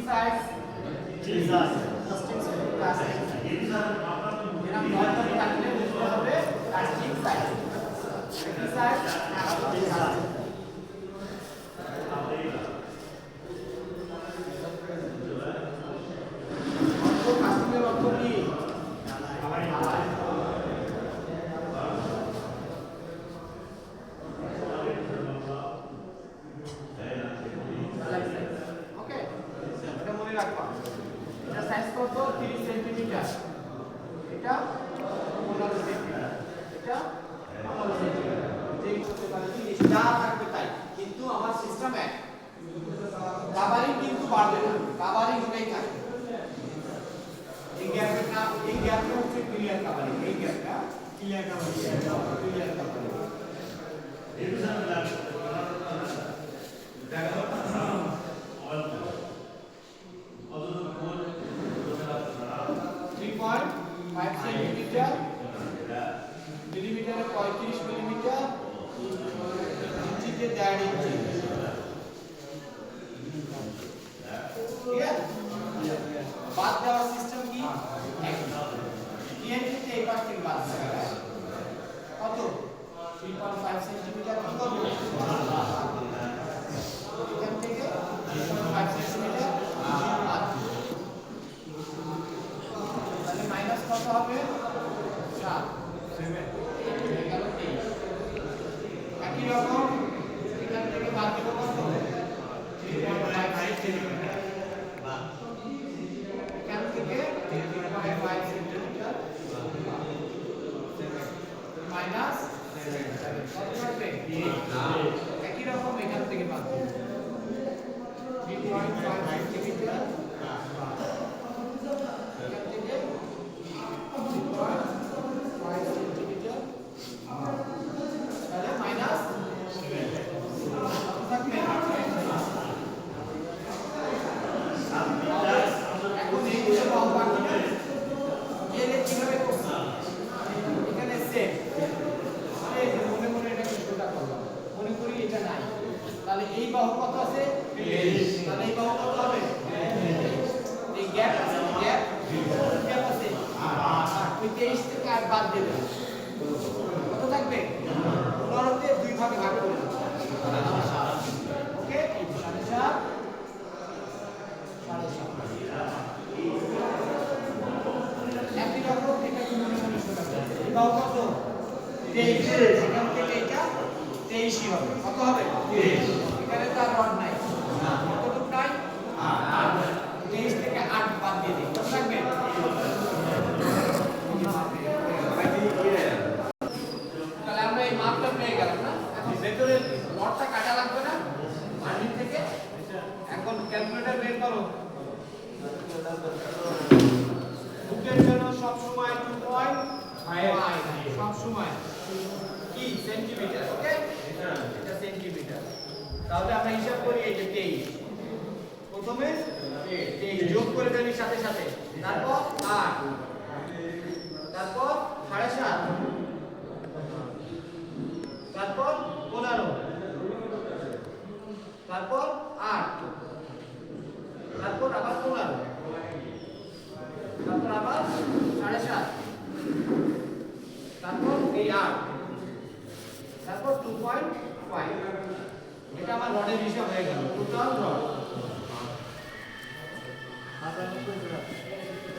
Size plastic এরকম normally থাকলে বুঝতে হবে প্লাস্টিক সাইজ কি সাইজ প্লাস্টিকের অর্থ কি মিলিমিটারে 35 মিলিমিটার ইঞ্চিতে 1.5 ইঞ্চি ঠিক আছে বাদ দেওয়ার সিস্টেম কি টিএনটি এই পাশ থেকে বাদ দেওয়া কত 3.5 সেন্টিমিটার কি করব এখান থেকে 3.5 সেন্টিমিটার বাদ তাহলে মাইনাস কত হবে 7 একই রকম এখান থেকে বাদ দেব কত 3.5 সেন্টিমিটার এখান থেকে 3.5 সেন্টিমিটার মাইনাস 7 কত থাকবে একই রকম এখান থেকে বাদ দেব 3.5 সেন্টিমিটার এখান থেকে 3.5 সেন্টিমিটার তাহলে মাইনাস 7 থাকবে এখন এই যে বাহু বাকি এর কিভাবে করব এখানে সেম এই যে মনে মনে এটা কিছুটা করলাম মনে করি এটা নাই তাহলে এই বাহু কত আছে 23 তাহলে এই বাহু কত হবে এই গ্যাপ আছে গ্যাপ আছে 8 ওই 23 থেকে 8 বাদ দেবে কত থাকবে পুনরাবৃত্তি দুই ভাগে ভাগ করে ওকে 7.5 একই রকম এটা কি মনে মনে শোনা যাচ্ছে এই বাহু কত 23 এখান থেকে এটা 23 হবে কত হবে 23 এখানে তার রড নাই কতটুকু নাই 8 23 থেকে 8 বাদ দিয়ে দিই কত থাকবে তাহলে আমরা এই মাপটা পেয়ে গেলাম না এখন ভেতরে রডটা কাটা লাগবে না মার্জিন থেকে এখন ক্যালকুলেটর বের করো বুকের জন্য সব সময় 2.5 সব সময় কি সেন্টিমিটার ওকে এটা সেন্টিমিটার তাহলে আমরা হিসাব করি এই যে 23 প্রথমে 23 যোগ করে দেবি সাথে সাথে তারপর 8 তারপর 7.5 তারপর 15 তারপর 8 তারপর আবার 15 তারপর আবার 7.5 তারপর এই 8 তারপর 2.5 এটা আমার রডের হিসাব হয়ে গেল টোটাল রড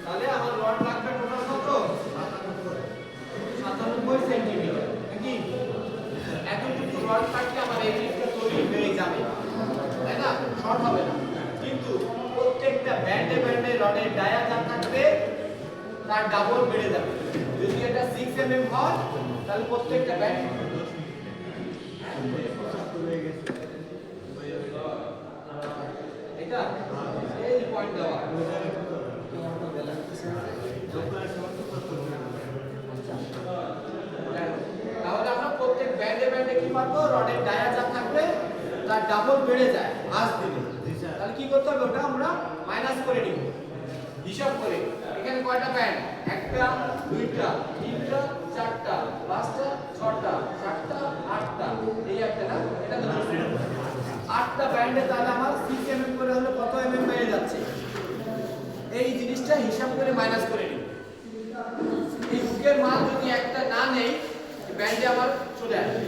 তাহলে আমার রড লাগবে টোটাল কত 97 সেন্টিমিটার নাকি এতটুকু রড থাকলে আমার এই জিনিসটা তৈরি হয়ে যাবে তাই না শর্ট হবে না কিন্তু প্রত্যেকটা ব্যান্ডে ব্যান্ডে রডের ডায়াগ্রাম থাকবে তার ডাবল বেড়ে যাবে যদি এটা 6 mm হয় তাহলে প্রত্যেকটা ব্যান্ড এটা এই পয়েন্ট দেওয়া তাহলে আমরা প্রত্যেক ব্যান্ডে ব্যান্ডে কি পাবো রডের ডায়াগ্রাম থাকবে তার ডাবল বেড়ে যায় ভাঁজ দিলে তাহলে কি করতে হবে ওটা আমরা মাইনাস করে নিব হিসাব করে এখানে কয়টা ব্যান্ড একটা দুইটা তিনটা চারটা পাঁচটা ছটা সাতটা আটটা এই একটা না এটা তো 8টা ব্যান্ডে তাহলে আমার 6 mm করে হলে কত mm বেড়ে যাচ্ছে জিনিসটা হিসাব করে মাইনাস করে নিই। এই হুকের মান যদি একটা না নেই ব্যান্ডে আমার চলে আসবে,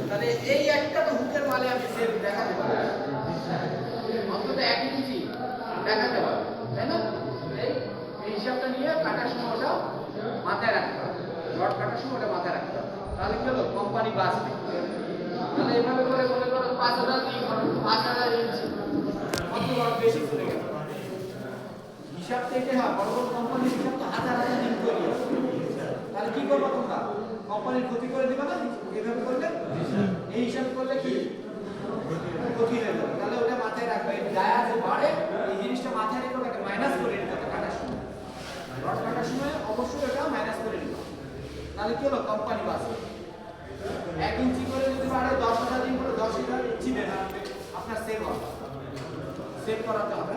তাহলে এই একটা তো হুকের মালে আমি সেভ দেখাতে পারি, অন্তত 1 ইঞ্চি দেখাতে পারি, তাই না? এই হিসাবটা নিয়ে কাটার সময় ওটা মাথায় রাখতে হবে, রড কাটার সময় ওটা মাথায় রাখতে হবে, তাহলে কি হলো কোম্পানি বাঁচবে। তাহলে এভাবে করে মনে করো 5000 5000 ইঞ্চি কত রড বেশি চলে গেল, হিসাব থেকে হ্যাঁ বড় বড় কোম্পানির হিসাব তো হাজার হাজার দিন করি, তাহলে কি করবো তোমরা কোম্পানির ক্ষতি করে দিবে না এভাবে করলে? এই হিসাব করলে কি ক্ষতি হয়ে যাবে, তাহলে ওটা মাথায় রাখবে, ডায়া যে বাড়ে এই জিনিসটা মাথায় রেখে ওটাকে মাইনাস করে নিতে হবে কাটার সময়, রড কাটার সময় অবশ্যই ওটা মাইনাস করে নিতে হবে, তাহলে কি হলো কোম্পানি বাঁচবে। 1 ইঞ্চি করে যদি বাড়ে 10,000 দিন করে 10,000 ইঞ্চি বের হবে, আপনার সেভ হবে, সেভ করাতে হবে,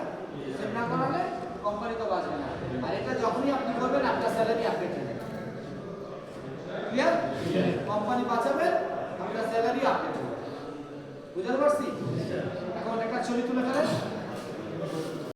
সেভ না করালে কোম্পানি তো বাঁচবে না। আর এটা যখনই আপনি করবেন আপনার স্যালারি আপডেট হবে, ক্লিয়ার? কোম্পানি বাঁচাবে, আপনার স্যালারি আপডেট হবে, বুঝতে পারছি? এখন একটা ছবি তুলে ফেলেন।